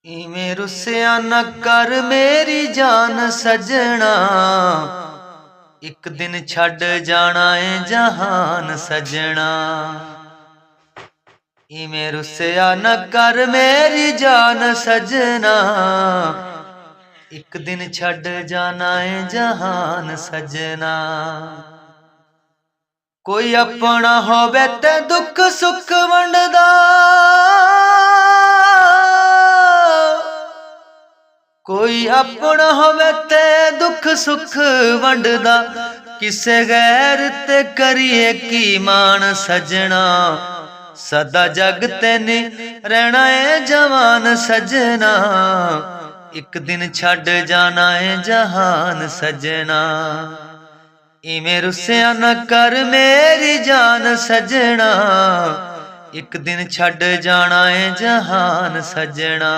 इवें रुसिया न कर मेरी जान सजना, एक दिन छड़ जाना है जहान सजना। इवें रुसिया न कर मेरी जान सजना, एक दिन छड़ जाना है जहान सजना। कोई अपना होवे ते दुख सुख वंडदा, कोई अपना होवे ते दुख सुख वंडदा, किसे गैर ते करिए की मान सजना। सदा जग ते नी रहना है जवान सजना, एक दिन छड़ जाना है जहान सजना। इवें रुसिया न कर मेरी जान सजना, एक दिन छड़ जाना है जहान सजना।